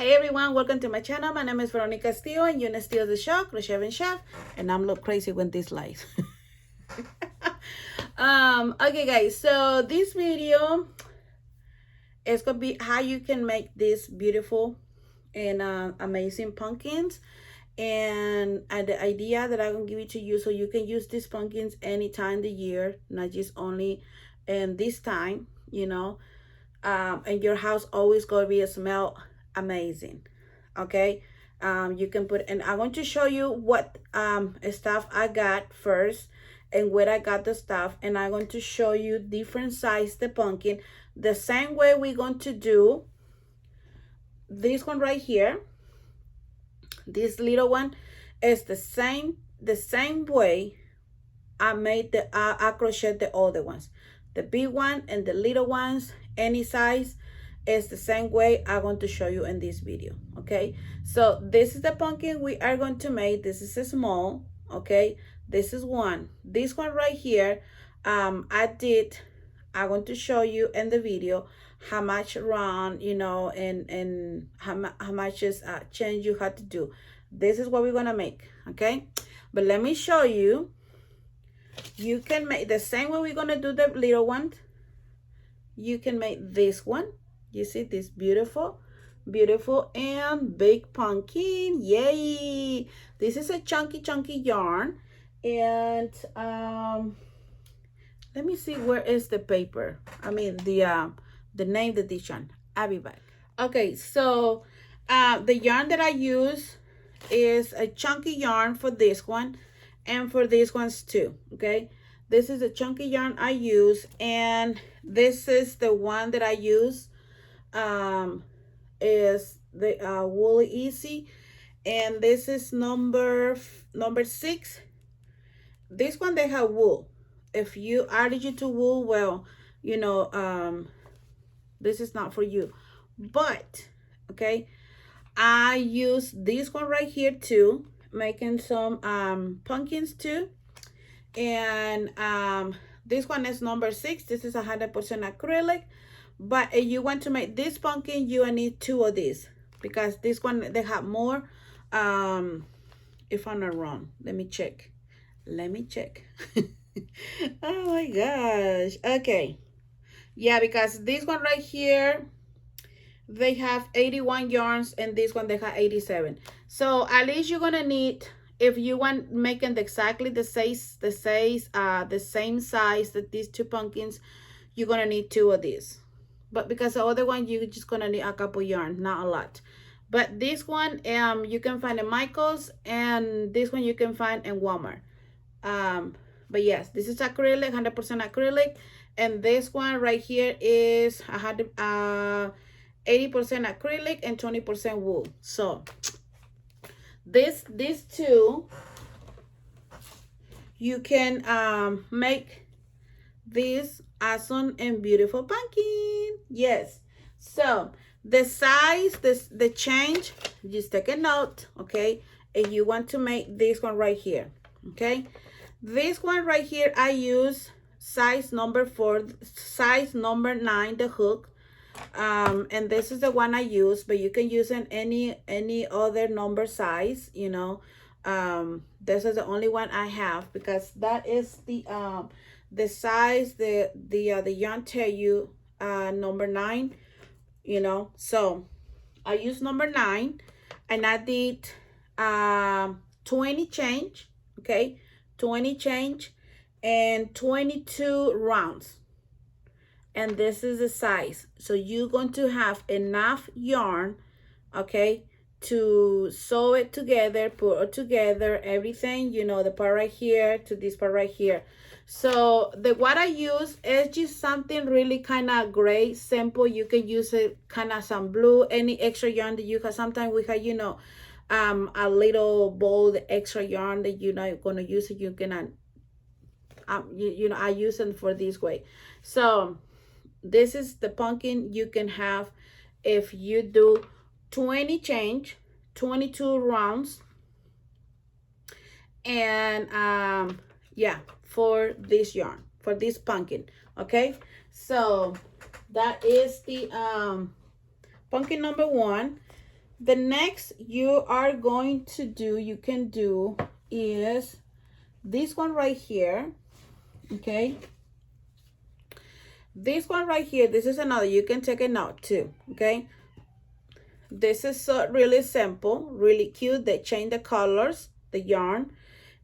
Hey everyone, welcome to my channel. My name is Veronica STEELE and you're in STEELE the Shop, Crochet and Chef, and I'm a little crazy with this light. Okay guys, so this video is gonna be how you can make these beautiful and amazing pumpkins. And the idea that I'm gonna give it to you, so you can use these pumpkins anytime of the year, not just only in this time, you know. And your house always gonna be smell amazing. Okay, you can put, and I'm going to show you what stuff I got first and where I got the stuff, and I'm going to show you different size the pumpkin the same way we're going to do this one right here. This little one is the same way I made the I crochet the other ones. The big one and the little ones, any size, is the same way I'm going to show you in this video. Okay, so this is the pumpkin we are going to make. This is a small. Okay, this is one. This one right here, I'm going to show you in the video how much round, you know, and how much is change you have to do. This is what we're gonna make. Okay, but let me show you. You can make the same way we're gonna do the little one. You can make this one. You see this beautiful and big pumpkin. Yay! This is a chunky yarn. And let me see, where is the paper? I mean the name of this yarn. I'll be back. Okay, so the yarn that I use is a chunky yarn for this one and for these ones too. Okay, this is a chunky yarn I use, and this is the one that I use is the Woolly Easy, and this is number 6. This one, they have wool. If you allergic to wool, well, you know, this is not for you. But okay, I use this one right here too, making some pumpkins too. And this one is number 6. This is 100% acrylic. But if you want to make this pumpkin, you need 2 of these, because this one, they have more. If I'm not wrong, let me check. Oh my gosh. Okay, yeah, because this one right here, they have 81 yarns, and this one they have 87. So at least you're gonna need, if you want making exactly the same size that these 2 pumpkins, you're gonna need 2 of these. But because the other one, you're just gonna need a couple yarn, not a lot. But this one, you can find in Michael's, and this one you can find in Walmart. But yes, this is acrylic, 100% acrylic, and this one right here is 80% acrylic and 20% wool. So these 2, you can make this awesome and beautiful pumpkin. Yes. So the size, the change, just take a note. Okay, and you want to make this one right here. Okay, this one right here, I use size number 4, size number 9, the hook. And this is the one I use, but you can use in any other number size, you know. This is the only one I have, because that is the size the yarn tell you, number 9, you know. So I use number 9, and I did 20 change. Okay, 20 change and 22 rounds, and this is the size. So you're going to have enough yarn, okay, to sew it together, put it together, everything, you know, the part right here to this part right here. So what I use is just something really kind of gray, simple. You can use it kind of some blue, any extra yarn that you have. Sometimes we have, you know, a little bowl extra yarn that you're not going to use it. You cannot, you know, I use them for this way. So this is the pumpkin you can have if you do 20 change, 22 rounds, and yeah, for this yarn, for this pumpkin. Okay, so that is the pumpkin number 1. the next you are going to do, you can do, is this one right here. Okay, this one right here, this is another, you can take a note too. Okay, this is so really simple, really cute. They change the colors, the yarn,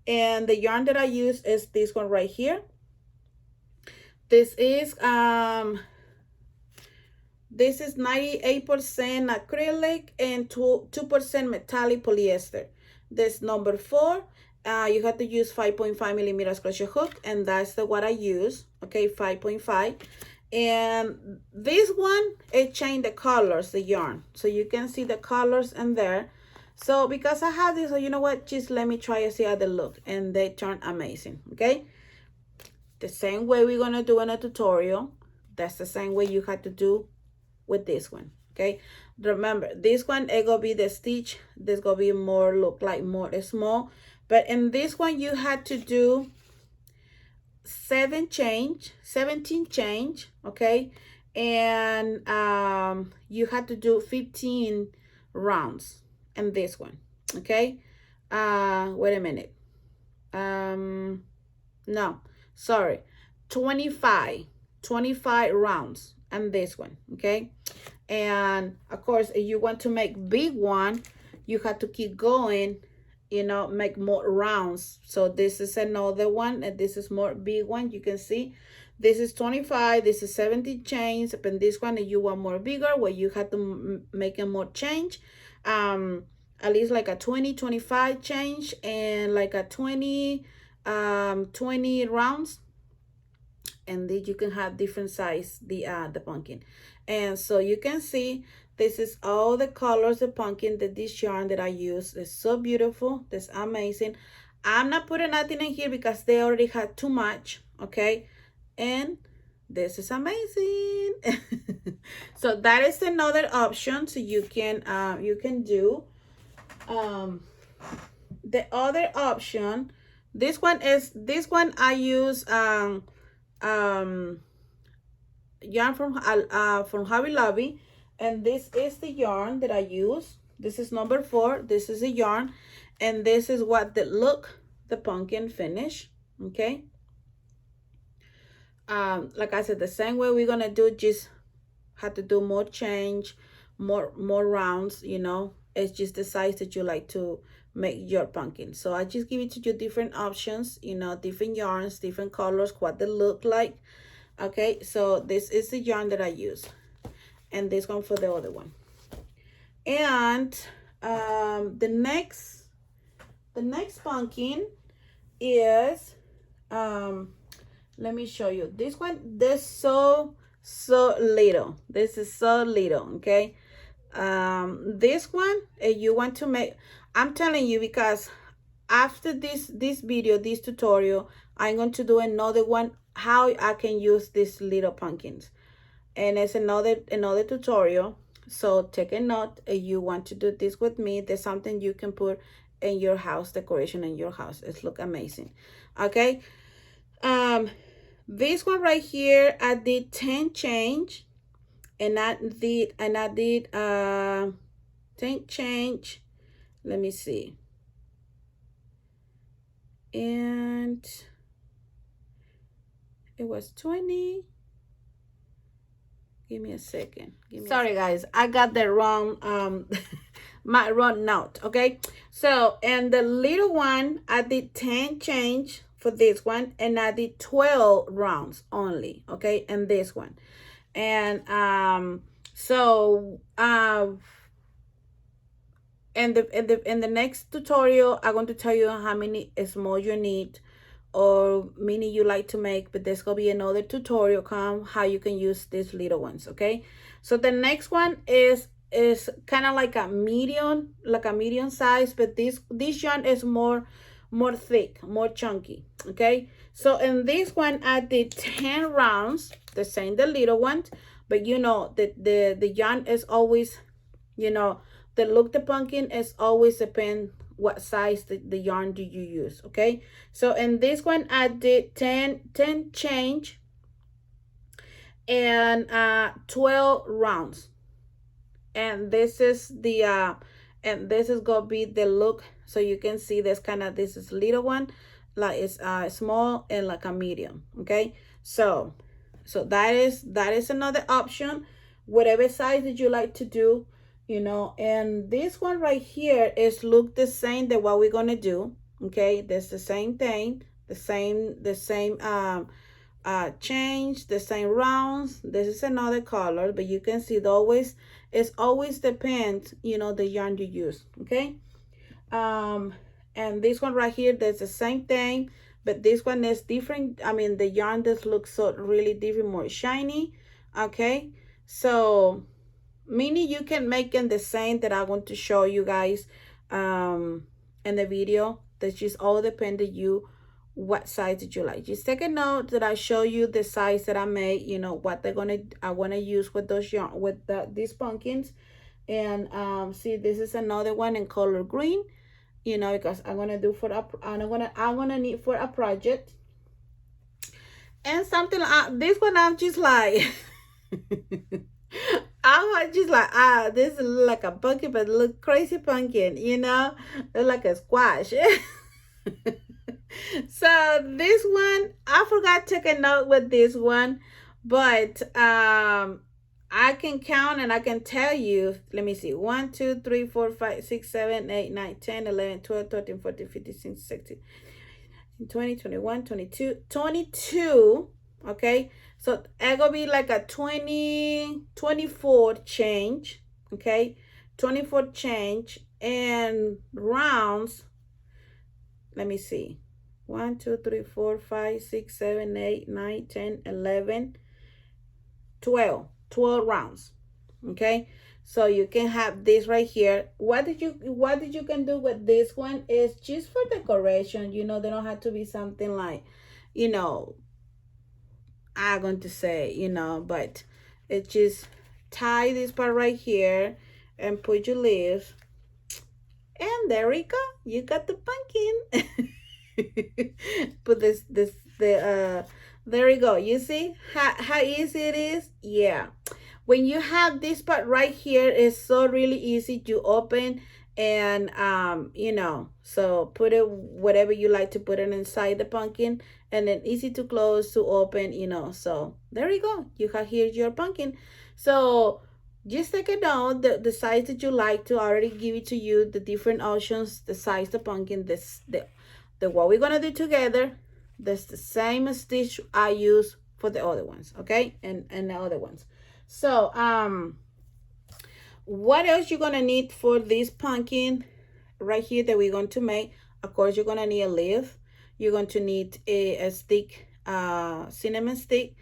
and the yarn that I use is this one right here. This is 98% acrylic and 2% metallic polyester. This number 4. You have to use 5.5 millimeters crochet hook, and that's the what I use. Okay, 5.5. And this one, it changed the colors, the yarn, so you can see the colors in there. So because I have this, so you know what, just let me try and see how they look, and they turn amazing. Okay, the same way we're gonna do in a tutorial, that's the same way you have to do with this one. Okay, remember, this one, it gonna be the stitch, this gonna be more, look like more small, but in this one you had to do 17 change. Okay, and you had to do 15 rounds in this one. Okay, wait a minute, no, sorry, 25 rounds and this one. Okay, and of course if you want to make big one, you have to keep going, you know, make more rounds. So this is another one, and this is more big one. You can see this is 25, this is 70 chains, and this one, if you want more bigger, where you have to make a more change, at least like a 25 change, and like a 20 rounds, and then you can have different size the pumpkin. And so you can see this is all the colors, the pumpkin, that this yarn that I use is so beautiful. That's amazing. I'm not putting nothing in here because they already had too much. Okay, and this is amazing. So that is another option. So you can do the other option. This one I use yarn from Hobby Lobby, and this is the yarn that I use. This is number 4. This is a yarn, and this is what the pumpkin finish. Okay, like I said, the same way we're gonna do, just have to do more change, more rounds. You know, it's just the size that you like to make your pumpkin. So I just give it to you different options, you know, different yarns, different colors, what they look like. Okay, so this is the yarn that I use, and this one for the other one. And the next pumpkin is let me show you this one. This so little. This is so little. Okay, this one, you want to make, I'm telling you, because after this video, this tutorial, I'm going to do another one how I can use these little pumpkins, and it's another tutorial. So take a note. If you want to do this with me, there's something you can put in your house, decoration in your house. It's look amazing. Okay, this one right here, I did 10 change, and I did 10 change. Let me see, and it was 20. Give me a second. Sorry guys, I got the wrong my wrong note. Okay, so and the little one, I did 10 change for this one, and I did 12 rounds only. Okay, and this one, and in the next tutorial, I'm going to tell you how many small you need, or mini you like to make, but there's gonna be another tutorial come how you can use these little ones. Okay, so the next one is kind of like a medium size, but this yarn is more thick, more chunky. Okay, so in this one I did 10 rounds, the same the little ones, but you know the yarn is always, you know, the pumpkin is always depend what size the yarn do you use. Okay, so in this one I did 10 change and 12 rounds, and this is the and this is gonna be the look. So you can see this kind of, this is little one, like it's small and like a medium. Okay, so that is another option, whatever size that you like to do, you know. And this one right here is look the same that what we're gonna do. Okay, that's the same thing, the same change, the same rounds. This is another color, but you can see it always depends, you know, the yarn you use. Okay, and this one right here, that's the same thing, but this one is different. I mean, the yarn does look so really different, more shiny. Okay, so meaning you can make them the same that I want to show you guys in the video. That just all depended you what size did you like. Just take a note that I show you the size that I made, you know, what I want to use with those yarn, with these pumpkins. And see, this is another one in color green, you know, because I'm gonna do for I'm gonna need for a project. And something this one I'm just like I was just like, this is like a pumpkin, but look crazy pumpkin, you know, it's like a squash. So this one, I forgot to take a note with this one, but I can count and I can tell you, let me see, 1 2 3 4 5 6 7 8 9 10 11 12 13 14 15 16 17 20 21 22 22. Okay, so it's gonna be like a 24 change. Okay, 24 change, and rounds, let me see, 1 2 3 4 5 6 7 8 9 10 11 12 rounds. Okay, so you can have this right here. What did you can do with this one is just for decoration, you know. They don't have to be something like, you know, I'm going to say, you know, but it just tie this part right here and put your leaves, and there we go, you got the pumpkin. Put there we go. You see how easy it is? Yeah, when you have this part right here, it's so really easy to open. And you know, so put it whatever you like to put it inside the pumpkin, and then easy to close, to open, you know. So there you go, you have here your pumpkin. So just take a note, the size that you like to, already give it to you, the different options, the size, the pumpkin, the what we're gonna do together. That's the same stitch I use for the other ones. Okay, and the other ones. So what else you're gonna need for this pumpkin right here that we're going to make? Of course, you're gonna need a leaf. You're going to need a stick, cinnamon stick,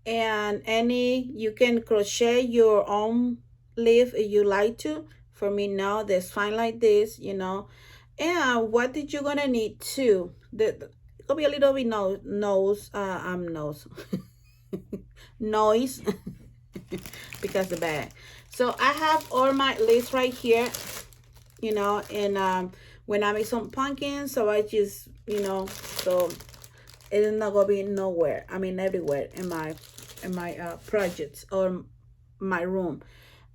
and you can crochet your own leaf if you like to. For me, no, that's fine like this, you know. And what did you gonna need too? It'll be a little bit noise because the bag. So I have all my leaves right here, you know. And when I make some pumpkins, so I just, you know, so it's not gonna be nowhere, I mean everywhere in my projects or my room.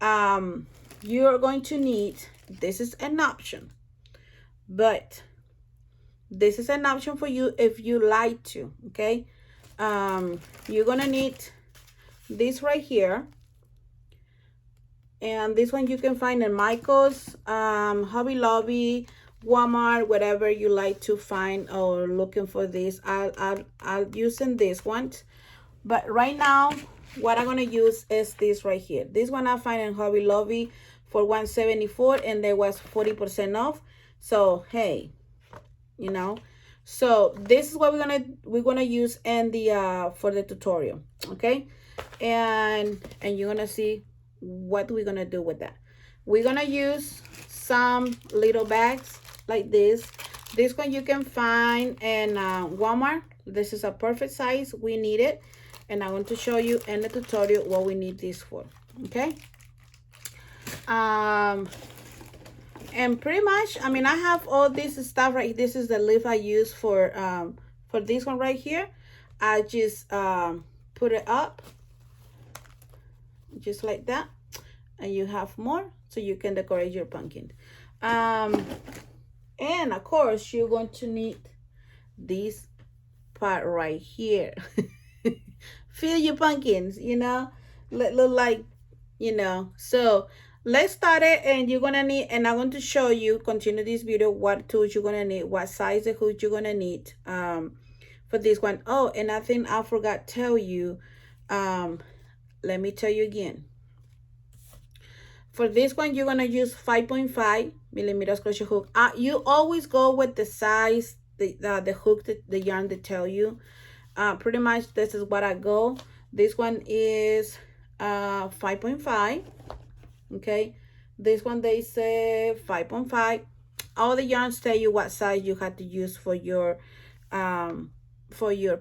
You're going to need, this is an option, but this is an option for you if you like to. Okay, you're gonna need this right here, and this one you can find in Michael's, Hobby Lobby, Walmart, whatever you like to find or looking for this. I'll using this one, but right now what I'm gonna use is this right here. This one I find in Hobby Lobby for $174, and there was 40% off. So hey, you know, so this is what we're gonna use in the for the tutorial. Okay, and you're gonna see what we're gonna do with that. We're gonna use some little bags like this. This one you can find in Walmart. This is a perfect size. We need it, and I want to show you in the tutorial what we need this for. Okay, and pretty much, I mean, I have all this stuff right. This is the leaf I use for this one right here. I just put it up just like that, and you have more. so you can decorate your pumpkin. And of course you're going to need this part right here. Fill your pumpkins, you know, look like, you know. So let's start it, and you're gonna need, and I'm going to show you, continue this video, what tools you're gonna need, what size of hook you're gonna need for this one. Oh, and I think I forgot to tell you, let me tell you again. For this one, you're gonna use 5.5 millimeters crochet hook. You always go with the size, the hook, the yarn they tell you. Pretty much this is what I go. This one is 5.5. Okay, this one they say 5.5. All the yarns tell you what size you have to use for your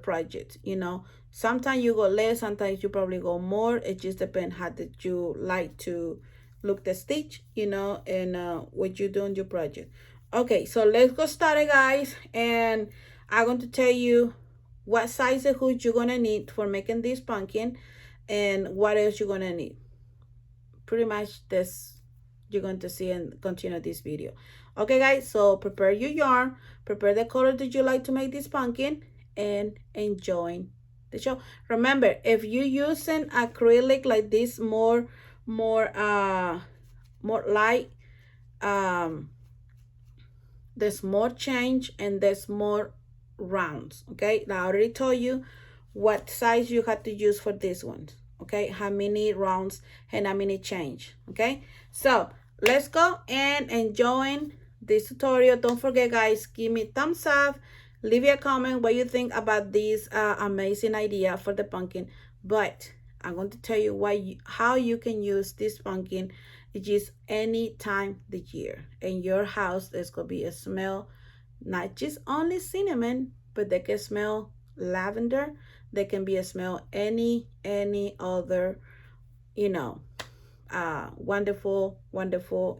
project. You know, sometimes you go less, sometimes you probably go more. It just depends how that you like to look the stitch, you know, and what you do in your project. Okay, so let's go started, guys, and I'm going to tell you what size of hook you're gonna need for making this pumpkin, and what else you're gonna need. Pretty much this you're going to see and continue this video. Okay, guys, so prepare your yarn, prepare the color that you like to make this pumpkin, and enjoy the show. Remember, if you're using acrylic like this, more light, there's more change and there's more rounds. Okay, I already told you what size you have to use for this one. Okay, how many rounds and how many change. Okay, so let's go and enjoy this tutorial. Don't forget, guys, give me a thumbs up, leave me a comment what you think about this amazing idea for the pumpkin. But I'm going to tell you how you can use this pumpkin just any time the year. In your house, there's going to be a smell, not just only cinnamon, but they can smell lavender. There can be a smell any other, you know, wonderful,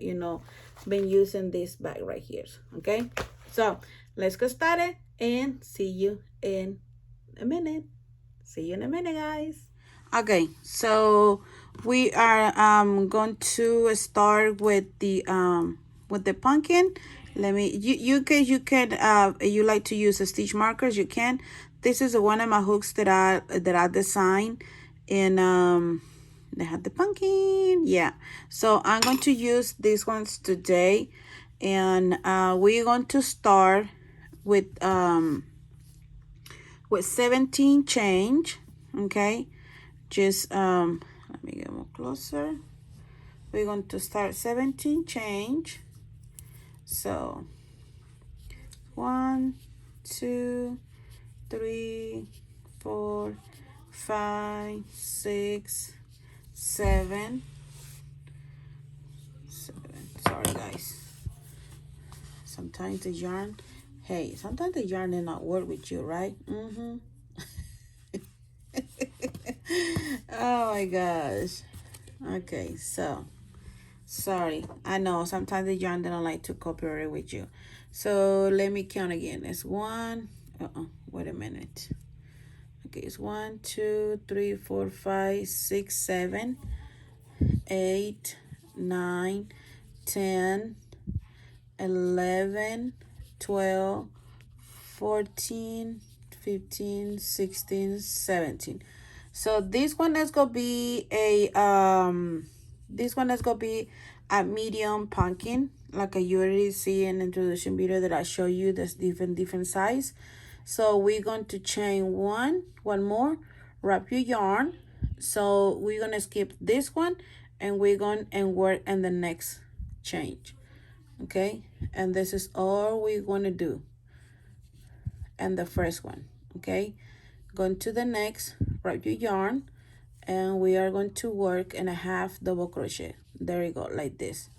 you know, been using this bag right here. Okay, so let's get started and see you in a minute. See you in a minute, guys. Okay, so we are going to start with the pumpkin. Let me, you can you like to use the stitch markers, you can. This is one of my hooks that I designed, and they have the pumpkin. Yeah, so I'm going to use these ones today, and we're going to start with 17 change. Okay, just let me get more closer. We're going to start 17 change. So 1, 2, 3, 4, 5, 6, 7. Sorry, guys. Sometimes the yarn did not work with you, right? Oh my gosh. Okay, so sorry, I know sometimes the yarn don't like to cooperate with you. So let me count again. It's 1, wait a minute. Okay, it's 1, 2, 3, 4, 5, 6, 7, 8, 9, 10, 11, 12, 14, 15, 16, 17. So this one is gonna be a medium pumpkin, like you already see in the introduction video that I show you. That's different size. So we're going to chain one more, wrap your yarn. So we're gonna skip this one, and we're going and work in the next change. Okay, and this is all we're gonna do and the first one. Okay, going to the next, wrap your yarn, and we are going to work in a half double crochet. There you go, like this.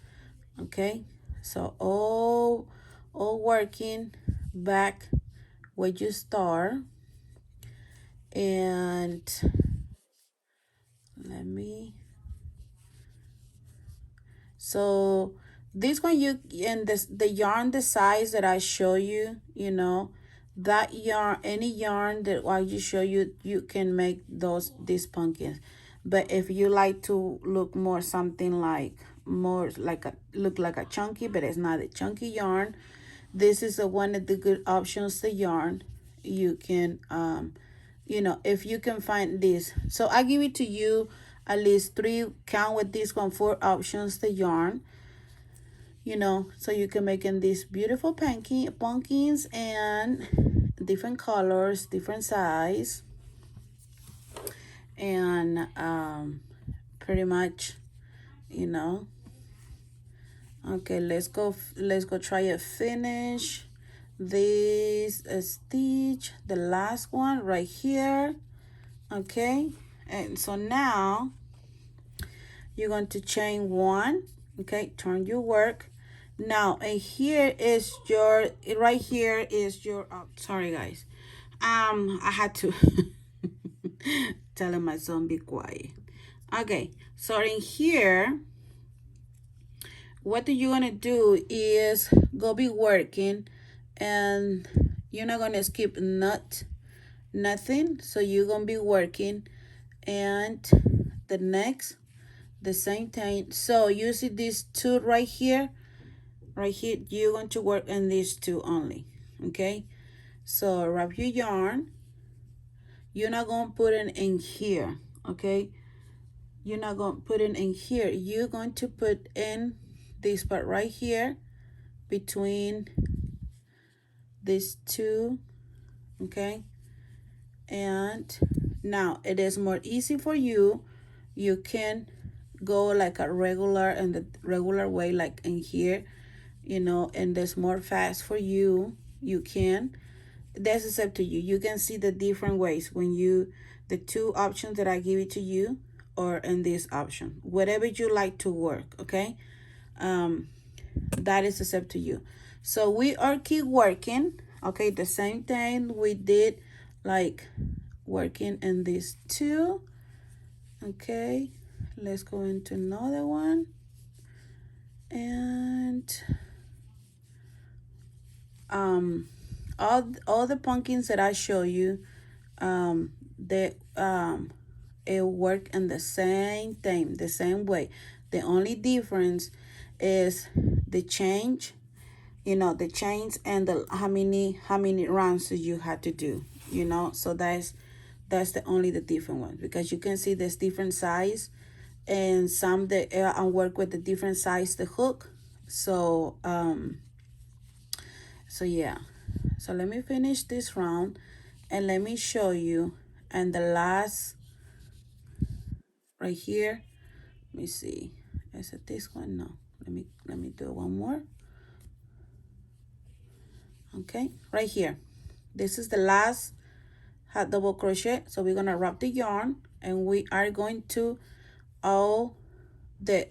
Okay, so all working back where you start, and let me, so this one, you, and this, the yarn, the size that I show you, you know, that yarn, any yarn that I just show you, you can make these pumpkins. But if you like to look more something like more like look like a chunky, but it's not a chunky yarn. This is one of the good options, the yarn. You can you know, if you can find this. So I give it to you at least 3, count with this one, 4 options, the yarn. You know, so you can make in these beautiful pumpkins and different colors, different size, and pretty much, you know. Okay, let's go try it. Finish this stitch, the last one right here. Okay, and so now you're going to chain 1. Okay, turn your work. Now, and here is your, right here is your, sorry guys, I had to telling my son be quiet. Okay, so in here, what you're gonna do is go be working, and you're not gonna skip nothing. So you're gonna be working, and the next, the same thing. So you see these 2 right here, you're going to work in these 2 only. Okay, so wrap your yarn. You're not going to put it in here. Okay, you're not going to put it in here. You're going to put in this part right here between these 2. Okay, and now it is more easy for you. You can go like a regular, in the regular way, like in here, you know, and there's more fast for you. You can, that's up to you. You can see the different ways when you, the 2 options that I give it to you, or in this option, whatever you like to work. Okay, that is up to you. So we are keep working. Okay, the same thing we did, like working in these 2. Okay, let's go into another one, and all the pumpkins that I show you, they it work in the same thing, the same way. The only difference is the change, you know, the chains, and the how many rounds you had to do, you know. So that's the only the different one, because you can see there's different size, and some that I work with the different size the hook. So so yeah, so let me finish this round, and let me show you, and the last right here, let me see, is it this one? No, let me do one more. Okay, right here, this is the last hot double crochet. So we're gonna wrap the yarn, and we are going to all the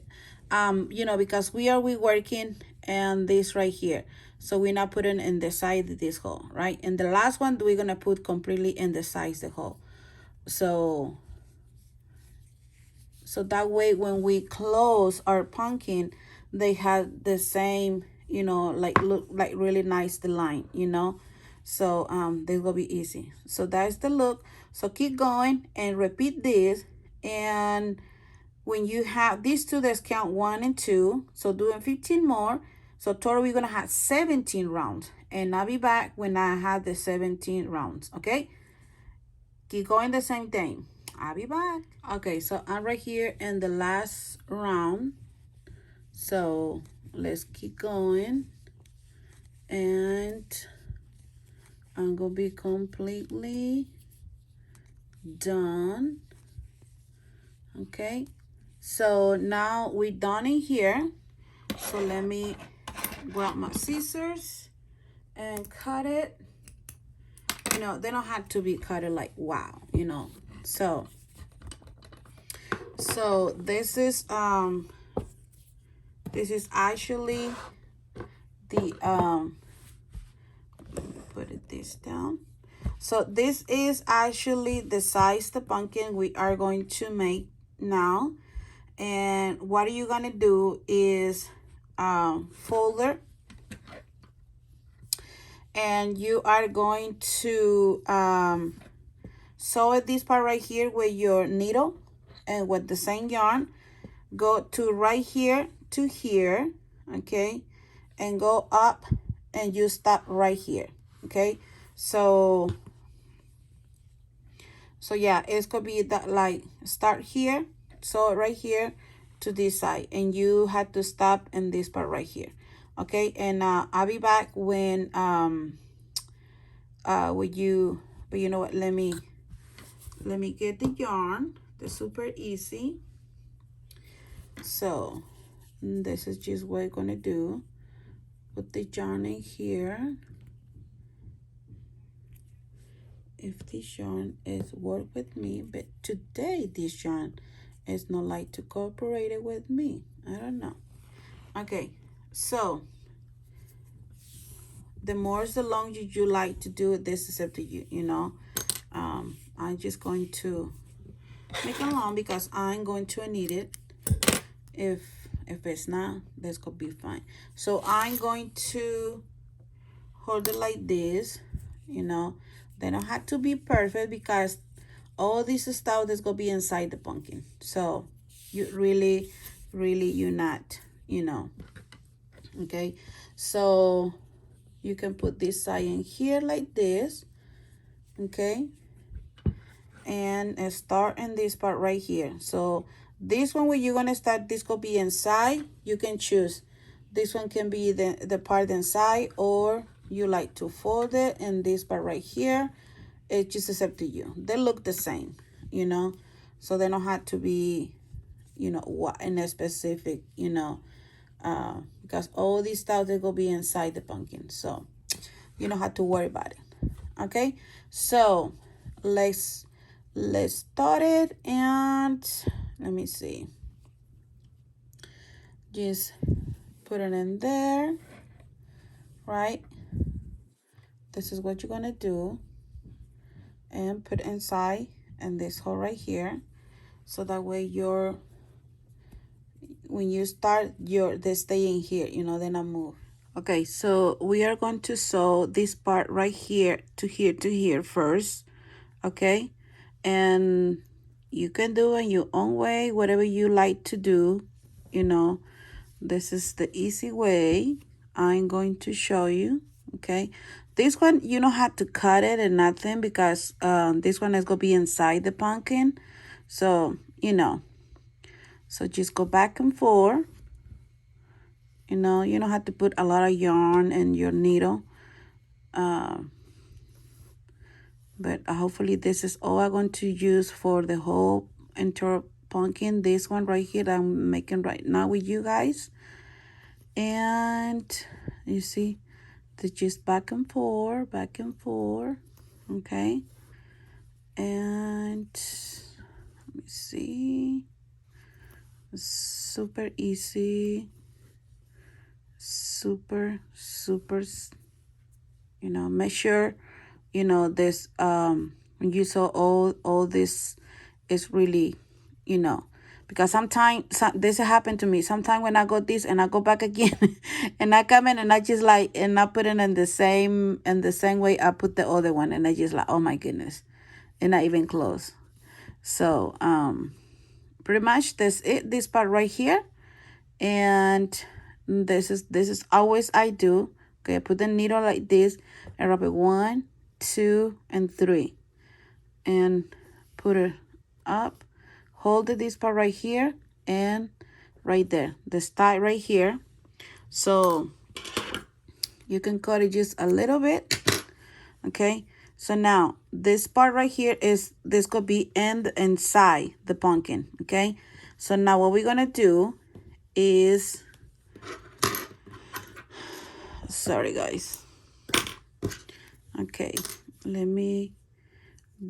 you know, because we working and this right here, so we're not putting in the side of this hole, right? And the last one we're gonna put completely in the sides the hole, so that way when we close our pumpkin, they have the same, you know, like look like really nice the line, you know. So this will be easy. So that's the look. So keep going and repeat this, and when you have these 2, let's count 1 and 2, so doing 15 more. So total we're gonna have 17 rounds, and I'll be back when I have the 17 rounds. Okay, keep going the same thing. I'll be back. Okay, so I'm right here in the last round, so let's keep going, and I'm gonna be completely done. Okay, so now we're done in here. So let me grab my scissors and cut it. You know, they don't have to be cut like wow, you know. So this is actually the put this down. So this is actually the size the pumpkin we are going to make now. And what you're gonna do is fold it, and you are going to sew this part right here with your needle, and with the same yarn, go to right here to here, okay, and go up, and you stop right here, okay. So yeah, it's gonna be that, like, start here, so right here to this side, and you had to stop in this part right here, okay. And I'll be back when you, but you know what, let me get the yarn. That's super easy. So this is just what I'm gonna do. Put the yarn in here. If this yarn is work with me, but today this yarn is not like to cooperate it with me. I don't know. Okay, so the more the longer you like to do it, this is up to you, you know. I'm just going to make it long because I'm going to need it. If it's not, that's gonna be fine. So I'm going to hold it like this, you know. They don't have to be perfect because all this stuff is gonna be inside the pumpkin. So you really you're not, you know. Okay, so you can put this side in here like this, okay, and start in this part right here. So this one, where you're gonna start, this could be inside. You can choose. This one can be the part inside, or you like to fold it in this part right here. It just is up to you. They look the same, you know, so they don't have to be, you know, what in a specific, you know, because all these stuff, they go be inside the pumpkin, so you don't have to worry about it. Okay, so let's start it, and let me see, just put it in there, right? This is what you're gonna do, and put inside in this hole right here, so that way when you start, they stay in here, you know, they not move. Okay, so we are going to sew this part right here to here first, okay? And you can do it in your own way, whatever you like to do, you know. This is the easy way I'm going to show you, okay? This one, you don't have to cut it and nothing, because this one is going to be inside the pumpkin. So, you know, so just go back and forth. You know, you don't have to put a lot of yarn in your needle. But hopefully this is all I'm going to use for the whole entire pumpkin. This one right here that I'm making right now with you guys. And you see, it's just back and forth, okay? And let me see. Super easy. Super, you know, make sure, you know, this, when you saw all this is really, you know, because sometimes this happened to me. Sometimes when I go this and I go back again and I come in and I just like, and I put it in the same way I put the other one, and I just like, oh my goodness, and not even close. So pretty much this this part right here. And this is always I do. Okay, I put the needle like this and rub it 1, 2, and 3, and put it up. Hold this part right here and right there, the style right here. So you can cut it just a little bit. Okay, so now this part right here is, this could be inside the pumpkin. Okay, so now what we're gonna do is, sorry guys, okay, let me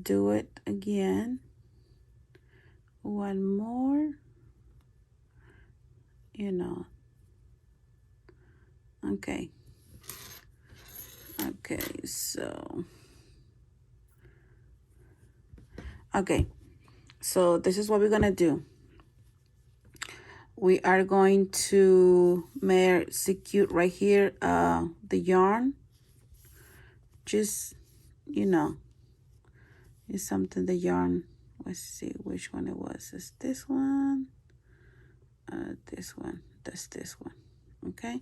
do it again, one more, you know. Okay, so okay, so this is what we're gonna do. We are going to secure right here the yarn. Just, you know, it's something, the yarn, let's see which one it was. Is this one? This one. that's this one. Okay,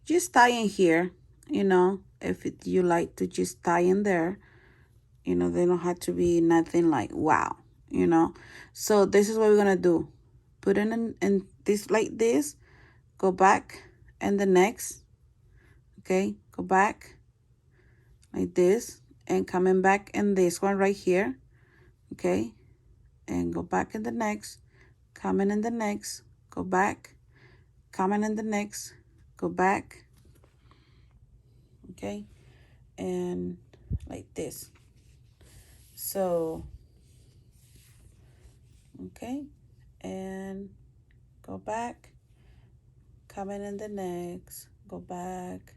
just tie in here, you know, if you like to just tie in there, you know, they don't have to be nothing like wow, you know. So this is what we're gonna do. Put in this like this, go back, and the next, okay, go back like this, and coming back in this one right here, okay, and go back in the next, coming in the next, go back, coming in the next, go back, okay, and like this. So, okay, and go back, coming in the next, go back,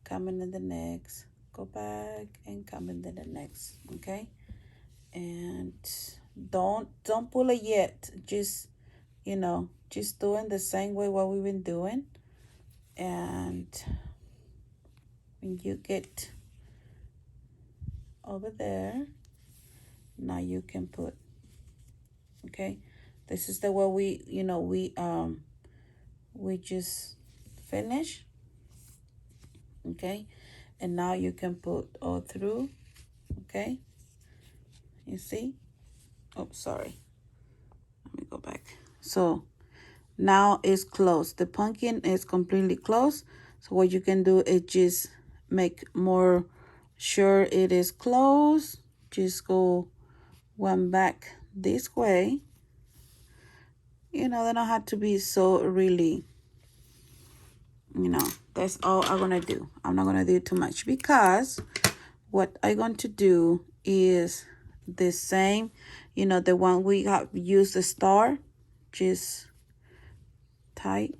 coming in the next, go back, and coming in the next, okay? And don't pull it yet. Just, you know, just doing the same way what we've been doing. And when you get over there, now you can put, okay? This is the way we, you know, we just finish, okay? And now you can put all through, okay? You see? Oh, sorry. Let me go back. So now it's closed. The pumpkin is completely closed. So what you can do is just make more sure it is closed. Just go one back this way. You know, they don't have to be so really, you know, that's all I'm gonna do. I'm not gonna do too much because what I'm going to do is the same, you know, the one we have used the star, just tight,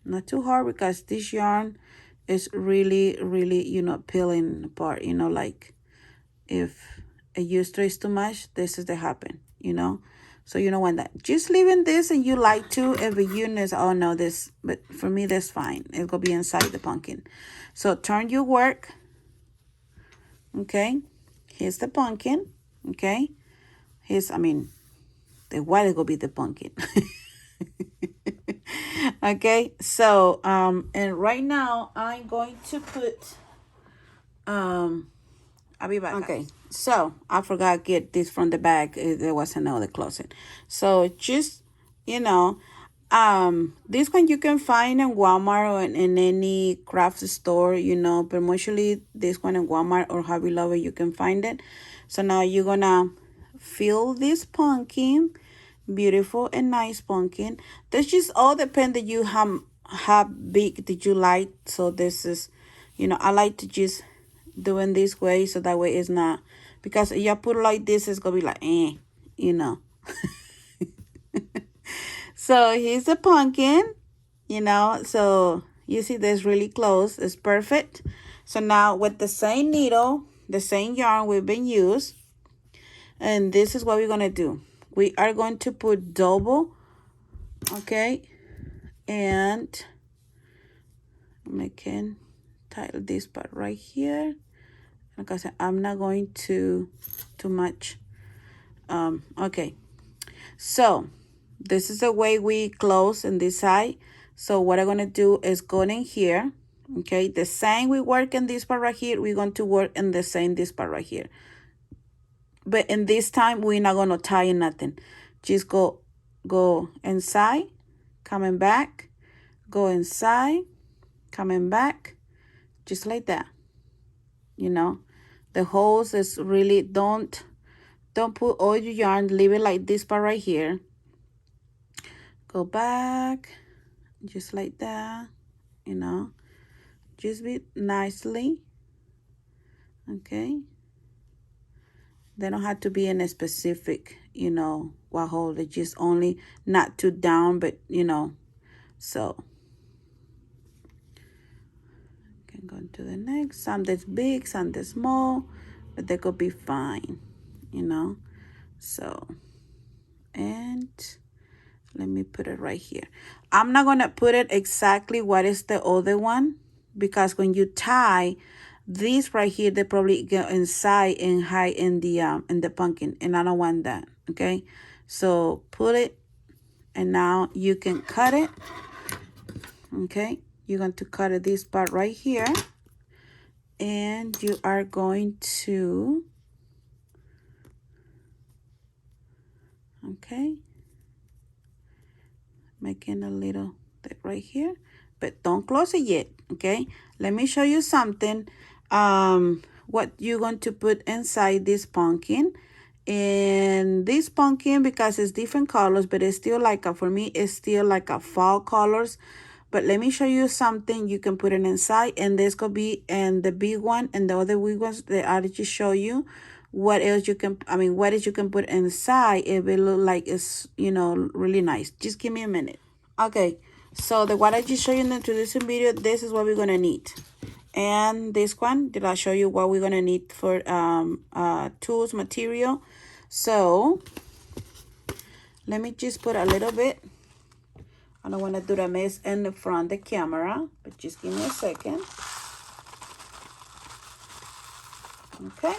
not too hard because this yarn is really, you know, peeling apart, you know, like if you stretch too much, this is the happen, you know. So you don't want that. Just leaving this and you like to, if you know, oh no, this, but for me, that's fine. It's going to be inside the pumpkin. So turn your work. Okay. Here's the pumpkin. Okay. Here's, I mean, the white is going to be the pumpkin. Okay. So, and right now I'm going to put, I'll be back. Okay, so I forgot to get this from the bag. There was another closet. So just, you know, this one you can find in Walmart or in any craft store, you know, but mostly this one in Walmart or Hobby Lobby, you can find it. So now you're gonna fill this pumpkin, beautiful and nice pumpkin. This just all depend that you how big did you like. So this is, you know, I like to just doing this way so that way it's not, because if you put it like this, it's gonna be like you know. So here's the pumpkin, you know, so you see this really close, it's perfect. So now with the same needle, the same yarn we've been used, and this is what we're gonna do. We are going to put double, okay, and I can title this part right here. Like I said, I'm not going to too much. Okay, so this is the way we close in this side. So what I'm going to do is go in here. Okay, the same we work in this part right here, we're going to work in the same this part right here. But in this time, we're not going to tie nothing. Just go inside, coming back, go inside, coming back, just like that. You know, the holes is really, don't put all your yarn, leave it like this part right here. Go back, just like that, you know, just be nicely, okay. They don't have to be in a specific, you know, what hole. They just only not too down, but, you know, so. Can go to the next. Some that's big, some that's small, but they could be fine, you know. So, and let me put it right here. I'm not going to put it exactly what is the other one, because when you tie these right here, they probably go inside and hide in the pumpkin, and I don't want that, okay? So put it, and now you can cut it, Okay, you're going to cut this part right here, and you are going to, okay, making a little dip right here, but don't close it yet. Okay, let me show you something. What you're going to put inside this pumpkin. And this pumpkin, because it's different colors, but it's still like for me, it's still like a fall colors. But let me show you something you can put it inside, and this could be, and the big one and the other big ones that I just show you. What else you can, what else you can put inside, it will look like it's, you know, really nice. Just give me a minute. Okay, so the what I just showed you in the introduction video, this is what we're gonna need. And this one, did I show you what we're gonna need for tools, material? So let me just put a little bit. I don't want to do the mess in the front of the camera, but just give me a second. Okay.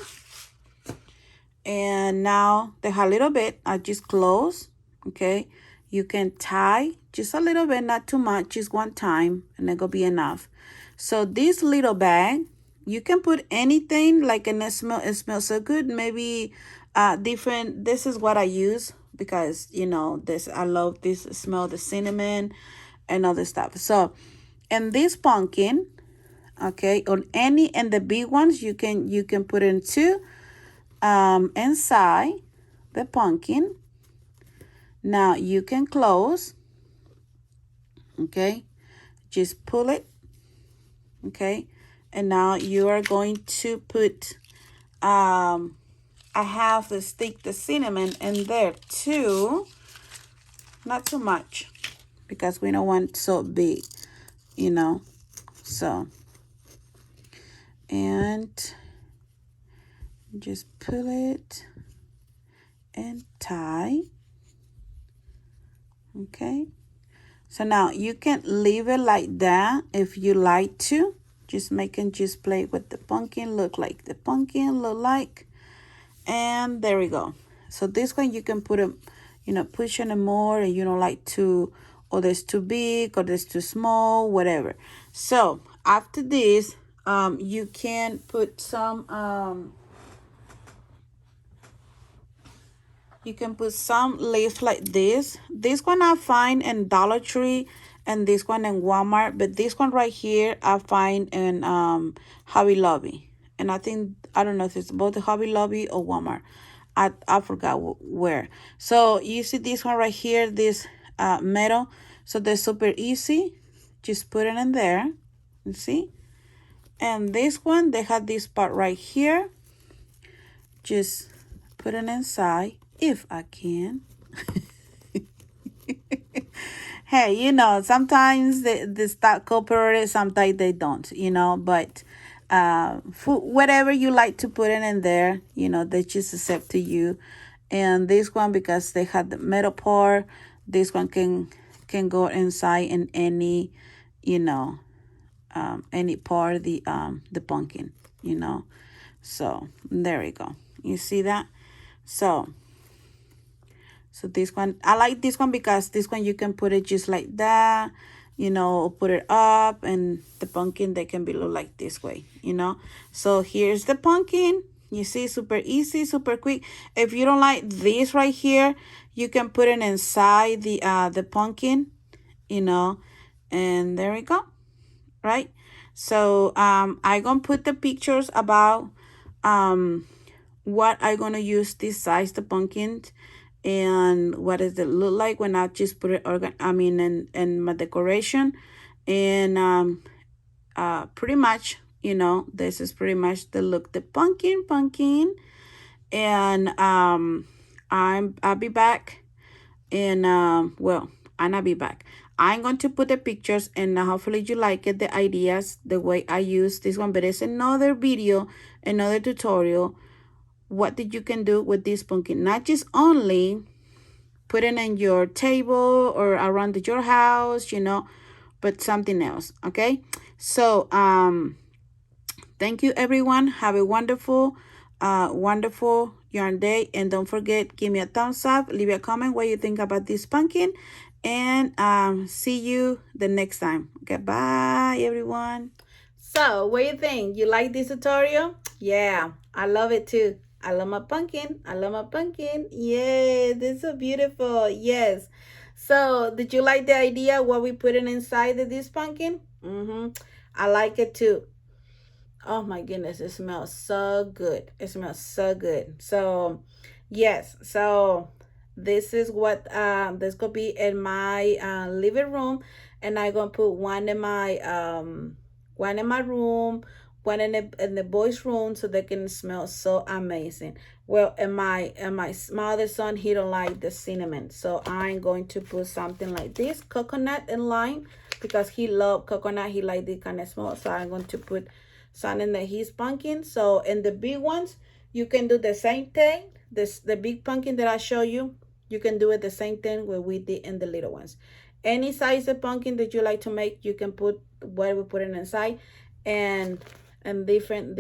And now a little bit, I just close. Okay. You can tie just a little bit, not too much, just one time, and it'll be enough. So this little bag, you can put anything, like, and it smells so good. Maybe different, this is what I use because, you know, this, I love this smell, the cinnamon and other stuff. So, and this pumpkin, okay, on any, and the big ones, you can put into inside the pumpkin. Now you can close, okay, just pull it, okay, and now you are going to put I have to stick the cinnamon in there too, not too much because we don't want so big, you know. So, and just pull it and tie. Okay, so now you can leave it like that if you like to. Just just play with the pumpkin, look like the pumpkin look like. And there we go. So this one you can put a, you know, push in more, and you don't like to, or there's too big or there's too small, whatever. So after this, you can put some you can put some leaves like this. This one I find in Dollar Tree, and this one in Walmart, but this one right here I find in Hobby Lobby. And I think, I don't know if it's both the Hobby Lobby or Walmart. I forgot where. So you see this one right here, this metal. So they're super easy. Just put it in there. You see? And this one, they have this part right here. Just put it inside if I can. Hey, you know, sometimes they start cooperative, sometimes they don't, you know, but for whatever you like to put in there, you know, they just accept to you. And this one, because they had the metal part, this one can go inside in any, you know, any part of the pumpkin, you know. So there we go. You see that? So this one, I like this one because this one you can put it just like that, you know, put it up, and the pumpkin, they can be look like this way, you know. So here's the pumpkin. You see, super easy, super quick. If you don't like this right here, you can put it inside the pumpkin, you know, and there we go, right? So I'm gonna put the pictures about what I'm gonna use this size, the pumpkin, and what does it look like when I just put it in my decoration. And pretty much, you know, this is pretty much the look, the pumpkin. And I'll be back, and well, I'll be back. I'm going to put the pictures, and hopefully you like it, the ideas, the way I use this one. But it's another video, another tutorial, what that you can do with this pumpkin. Not just only put it in your table or around your house, you know, but something else. Okay, so thank you everyone. Have a wonderful yarn day, and don't forget, give me a thumbs up, leave a comment what you think about this pumpkin, and see you the next time. Okay, bye everyone. So what do you think? You like this tutorial? Yeah, I love it too. I love my pumpkin. I love my pumpkin. Yeah, this is so beautiful. Yes. So did you like the idea what we put in inside of this pumpkin? I like it too. Oh my goodness, it smells so good. It smells so good. So yes, so this is what this could be in my living room, and I'm gonna put one in my room, one in the boys' room, so they can smell so amazing. Well, in my mother's son, he don't like the cinnamon, so I'm going to put something like this, coconut and lime, because he love coconut. He like this kind of smell, so I'm going to put something that he's pumpkin. So in the big ones, you can do the same thing. The big pumpkin that I show you, you can do it the same thing where we did in the little ones. Any size of pumpkin that you like to make, you can put what we put it inside, and different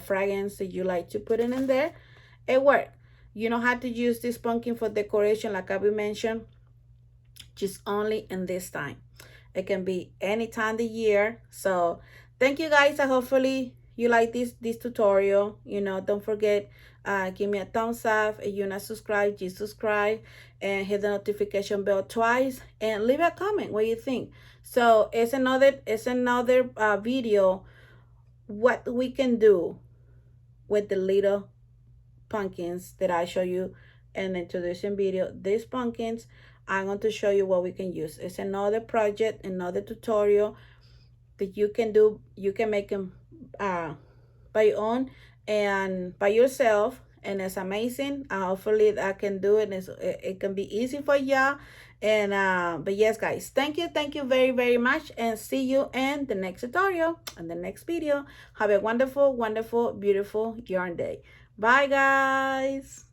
fragrance that you like to put it in there. It works. You don't have to use this pumpkin for decoration like I mentioned, just only in this time. It can be any time of the year. So thank you guys. Hopefully you like this tutorial. Don't forget, give me a thumbs up. If you're not subscribed, just subscribe and hit the notification bell twice, and leave a comment what you think. So it's another video what we can do with the little pumpkins that I show you in the introduction video. These pumpkins, I'm going to show you what we can use. It's another project, another tutorial that you can do. You can make them by your own and by yourself, and it's amazing. Hopefully I can do it. It can be easy for y'all. And but yes guys, thank you very, very much, and see you in the next tutorial and the next video. Have a wonderful, beautiful yarn day. Bye guys.